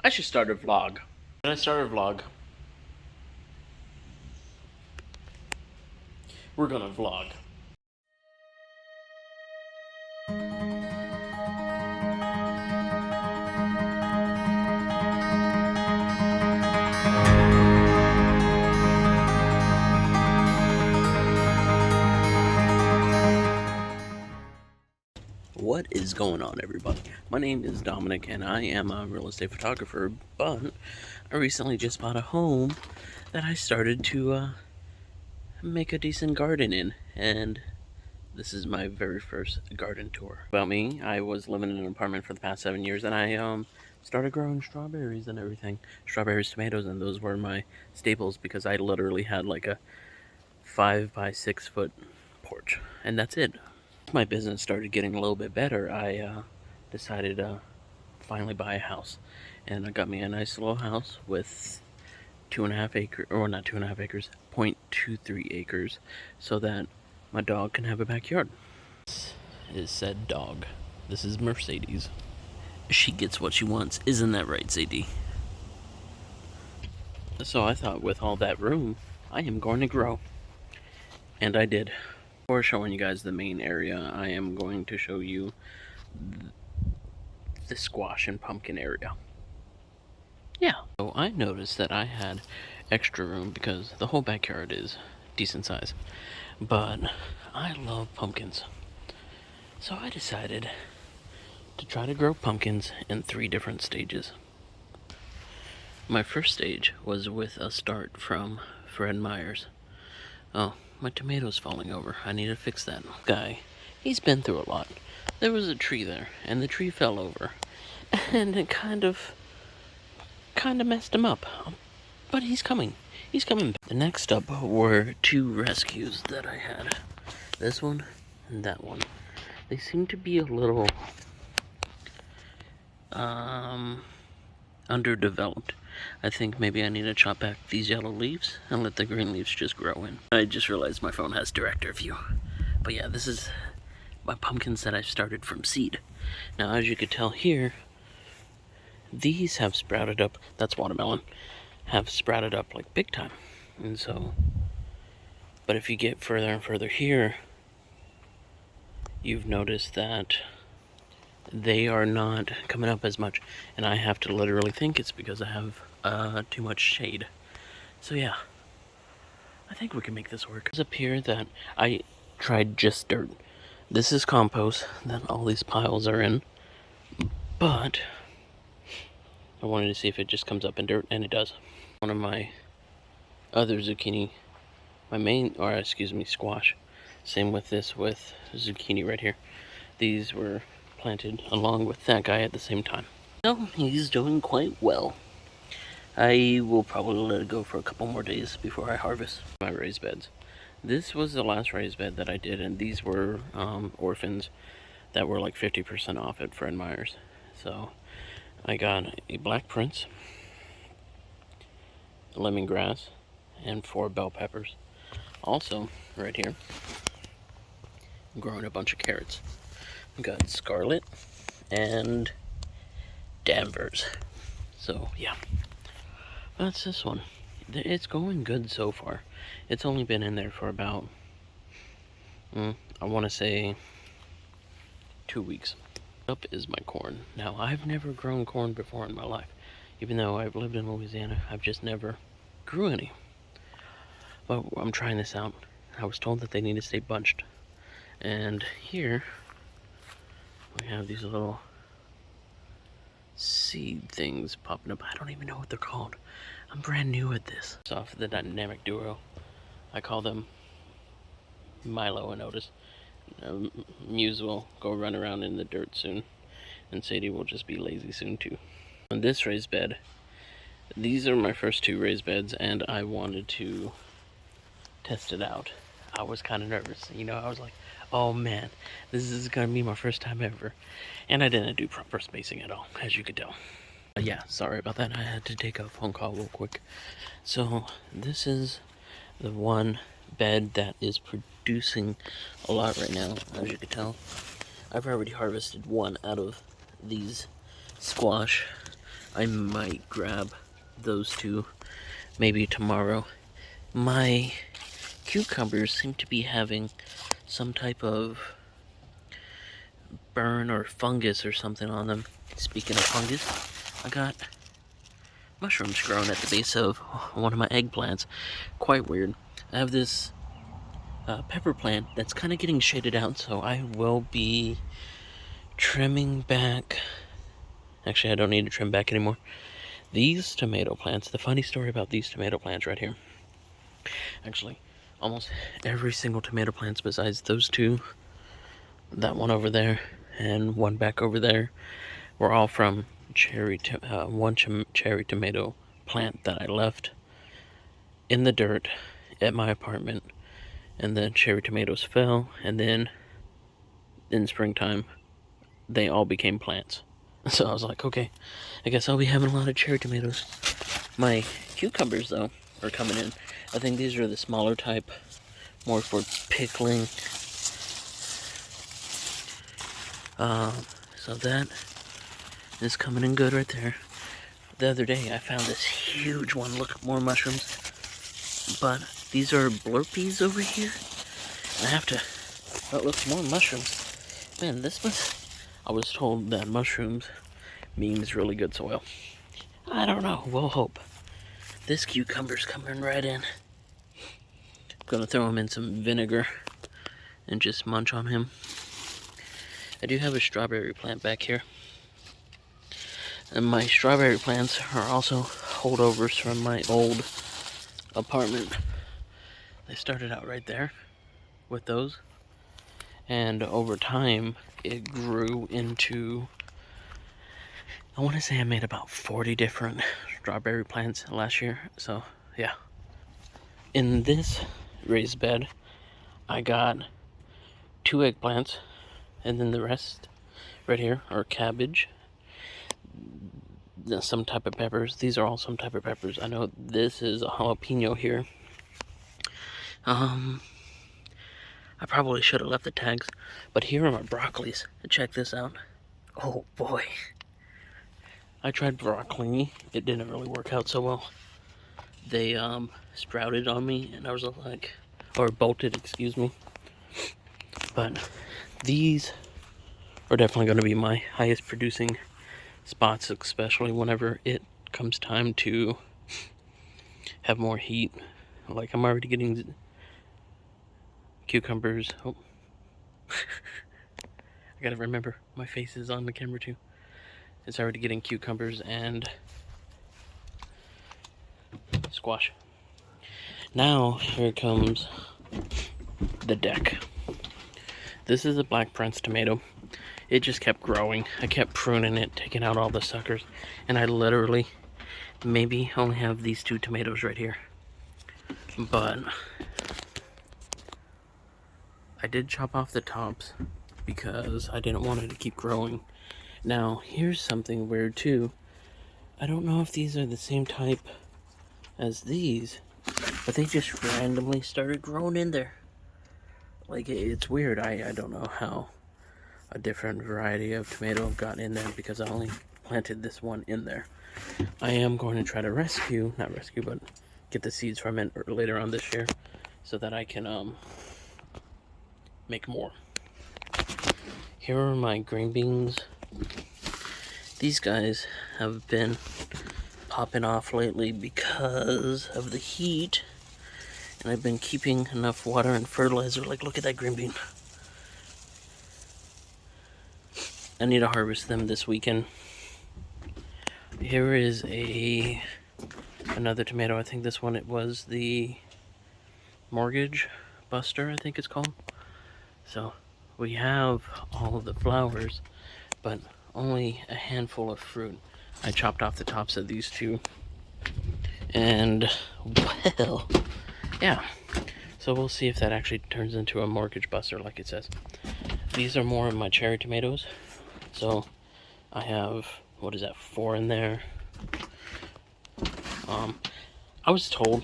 I should start a vlog. When I start a vlog, we're gonna vlog. What is going on, everybody? My name is Dominic and I am a real estate photographer, but I recently just bought a home that I started to make a decent garden in, and this is my very first garden tour. About me, I was living in an apartment for the past 7 years, and I started growing strawberries and everything. Strawberries, tomatoes, and those were my staples because I literally had like a 5 by 6 foot porch, and that's it. My business started getting a little bit better. I decided to finally buy a house, and I got me a nice little house with 2.5 acres, or not 2.5 acres, 0.23 acres, so that my dog can have a backyard. This is said dog. This is Mercedes. She gets what she wants. Isn't that right, Sadie? So I thought with all that room, I am going to grow. And I did. Before showing you guys the main area, I am going to show you the squash and pumpkin area. Yeah. So I noticed that I had extra room because the whole backyard is decent size. But I love pumpkins. So I decided to try to grow pumpkins in 3 different stages. My first stage was with a start from Fred Meyer's. Oh, my tomato's falling over. I need to fix that. Guy, he's been through a lot. There was a tree there, and the tree fell over. And it kind of messed him up. But he's coming. He's coming back. The next up were 2 rescues that I had. This one and that one. They seem to be a little underdeveloped. I think maybe I need to chop back these yellow leaves and let the green leaves just grow in. I just realized my phone has director view. But yeah, this is my pumpkins that I started from seed. Now, as you could tell here, these have sprouted up, that's watermelon, have sprouted up like big time. And so, but if you get further and further here, you've noticed that they are not coming up as much, and I have to literally think it's because I have too much shade. So yeah, I think we can make this work. There's up here that I tried just dirt. This is compost that all these piles are in, but I wanted to see if it just comes up in dirt, and it does. One of my other zucchini, squash. Same with this, with zucchini right here. These were planted along with that guy at the same time. So he's doing quite well. I will probably let it go for a couple more days before I harvest my raised beds. This was the last raised bed that I did, and these were orphans that were like 50% off at Fred Meyer's. So I got a black prince, lemongrass, and 4 bell peppers. Also, right here, I'm growing a bunch of carrots. I've got scarlet and Danvers. So yeah, that's this one. It's going good so far. It's only been in there for about, I want to say 2 weeks. Up is my corn. Now, I've never grown corn before in my life. Even though I've lived in Louisiana, I've just never grew any. But I'm trying this out. I was told that they need to stay bunched. And here, we have these little seed things popping up. I don't even know what they're called. I'm brand new at this. It's off the dynamic duo. I call them Milo and Otis. Muse will go run around in the dirt soon, and Sadie will just be lazy soon too. On this raised bed, these are my first 2 raised beds, and I wanted to test it out. I was kind of nervous. I was like, oh man, this is gonna be my first time ever. And I didn't do proper spacing at all, as you could tell. But yeah, sorry about that. I had to take a phone call real quick. So this is the one bed that is producing a lot right now, as you could tell. I've already harvested 1 out of these squash I might grab those two maybe tomorrow. My cucumbers seem to be having some type of burn or fungus or something on them. Speaking of fungus, I got mushrooms growing at the base of one of my eggplants. Quite weird. I have this pepper plant that's kind of getting shaded out, so I will be trimming back. Actually, I don't need to trim back anymore. These tomato plants, the funny story about these tomato plants right here. Actually, almost every single tomato plant besides those two, that one over there, and one back over there, were all from one cherry tomato plant that I left in the dirt at my apartment, and the cherry tomatoes fell, and then in springtime they all became plants. So I was like, okay, I guess I'll be having a lot of cherry tomatoes. My cucumbers, though, are coming in. I think these are the smaller type, more for pickling. So that is coming in good right there. The other day I found this huge one. Look, more mushrooms. But these are blurpees over here. And I have to... Oh, look, more mushrooms. Man, this must... I was told that mushrooms means really good soil. I don't know. We'll hope. This cucumber's coming right in. Gonna throw him in some vinegar and just munch on him. I do have a strawberry plant back here. And my strawberry plants are also holdovers from my old apartment. They started out right there with those. And over time, it grew into, I want to say I made about 40 different strawberry plants last year. So, yeah. In this raised bed, I got 2 eggplants, and then the rest right here are cabbage, some type of peppers. These are all some type of peppers. I know this is a jalapeno here. I probably should have left the tags, but here are my broccolis. Check this out. Oh boy. I tried broccoli. It didn't really work out so well. They sprouted on me, and I was like, or bolted, excuse me. But these are definitely going to be my highest producing spots, especially whenever it comes time to have more heat. Like, I'm already getting cucumbers. Oh. I gotta remember, my face is on the camera too. It's already getting cucumbers and squash. Now, here comes the deck. This is a Black Prince tomato. It just kept growing. I kept pruning it, taking out all the suckers, and I literally maybe only have these 2 tomatoes right here. But I did chop off the tops because I didn't want it to keep growing. Now, here's something weird too. I don't know if these are the same type as these, but they just randomly started growing in there. Like, it's weird. I don't know how a different variety of tomato got in there because I only planted this one in there. I am going to try to but get the seeds from it later on this year so that I can make more. Here are my green beans. These guys have been popping off lately because of the heat, and I've been keeping enough water and fertilizer. Like, look at that green bean. I need to harvest them this weekend. Here is another tomato. I think this one, it was the Mortgage Buster, I think it's called. So we have all of the flowers, but only a handful of fruit. I chopped off the tops of these 2. And, well, yeah. So we'll see if that actually turns into a Mortgage Buster like it says. These are more of my cherry tomatoes. So I have, 4 in there. I was told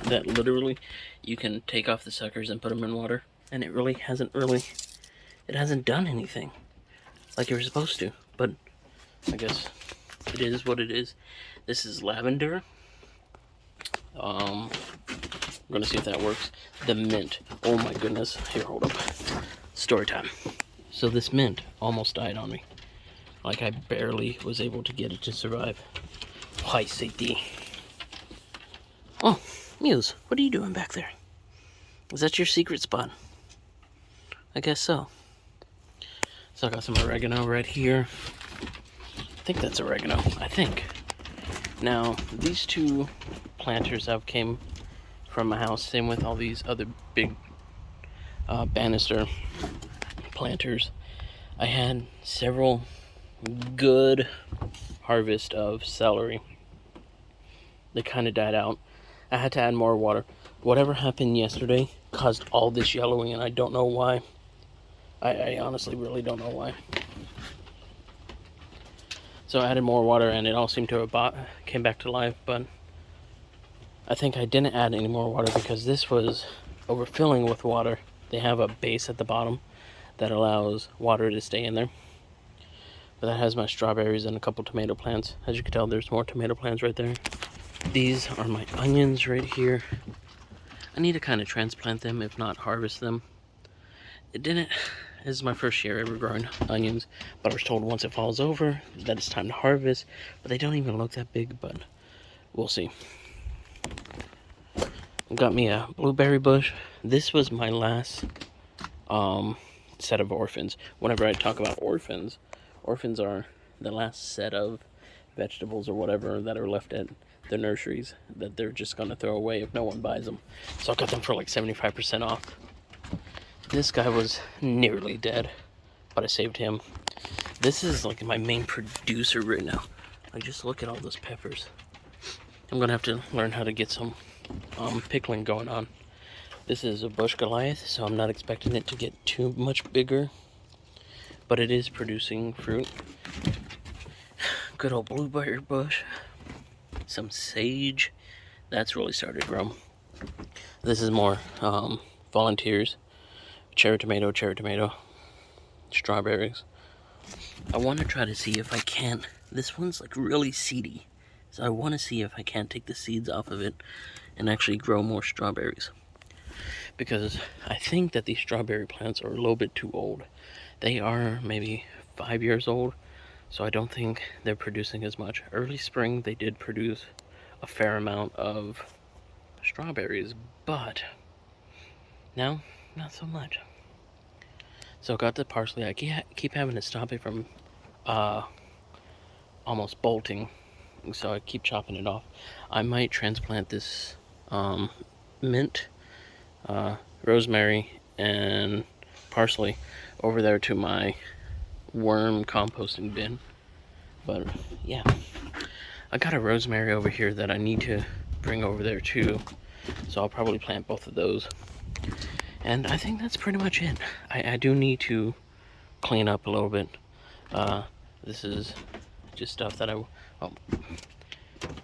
that literally you can take off the suckers and put them in water, and it really hasn't done anything like you're supposed to. But I guess it is what it is. This is lavender. I'm gonna see if that works. The mint. Oh my goodness. Here, hold up. Story time. So this mint almost died on me. Like, I barely was able to get it to survive. Hi, Sadie. Oh, Muse, what are you doing back there? Is that your secret spot? I guess so. So I got some oregano right here. I think that's oregano. I think. Now, these two planters have came from my house. Same with all these other big banister planters. I had several good harvest of celery. They kind of died out. I had to add more water. Whatever happened yesterday caused all this yellowing, and I don't know why. I honestly really don't know why. So I added more water, and it all seemed to have came back to life, but I think I didn't add any more water because this was overfilling with water. They have a base at the bottom that allows water to stay in there. But that has my strawberries and a couple tomato plants. As you can tell, there's more tomato plants right there. These are my onions right here. I need to kind of transplant them, if not harvest them. This is my first year ever growing onions, but I was told once it falls over that it's time to harvest. But they don't even look that big, but we'll see. Got me a blueberry bush. This was my last set of orphans. Whenever I talk about orphans are the last set of vegetables or whatever that are left at the nurseries that they're just gonna throw away if no one buys them. So I got them for like 75% off. This guy was nearly dead, but I saved him. This is like my main producer right now. Like, just look at all those peppers. I'm gonna have to learn how to get some pickling going on. This is a bush Goliath, so I'm not expecting it to get too much bigger, but it is producing fruit. Good old blueberry bush. Some sage. That's really started to grow. This is more volunteers. Cherry tomato, strawberries. I want to try to see if I can't. This one's like really seedy, so I want to see if I can't take the seeds off of it and actually grow more strawberries. Because I think that these strawberry plants are a little bit too old. They are maybe 5 years old, so I don't think they're producing as much. Early spring, they did produce a fair amount of strawberries, but now, not so much. So got the parsley. I keep having to stop it from almost bolting, so I keep chopping it off. I might transplant this mint, rosemary, and parsley over there to my worm composting bin. But yeah, I got a rosemary over here that I need to bring over there too, so I'll probably plant both of those. And I think that's pretty much it. I do need to clean up a little bit. This is just stuff that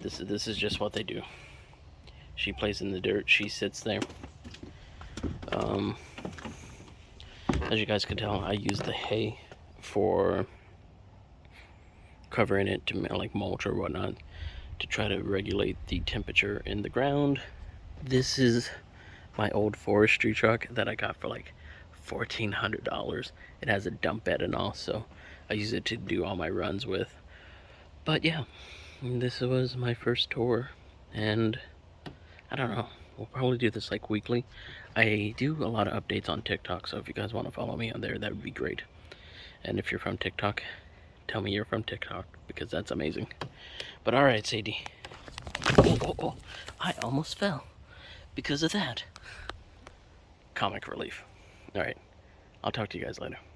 this is just what they do. She plays in the dirt, she sits there. As you guys can tell, I use the hay for covering it to like mulch or whatnot to try to regulate the temperature in the ground. This is my old forestry truck that I got for like $1,400. It has a dump bed and all, so I use it to do all my runs with. But yeah, this was my first tour, and I don't know, we'll probably do this like weekly. I do a lot of updates on TikTok, so if you guys want to follow me on there, that would be great. And if you're from TikTok, tell me you're from TikTok, because that's amazing. But alright, Sadie. Oh, I almost fell because of that. Comic relief. Alright, I'll talk to you guys later.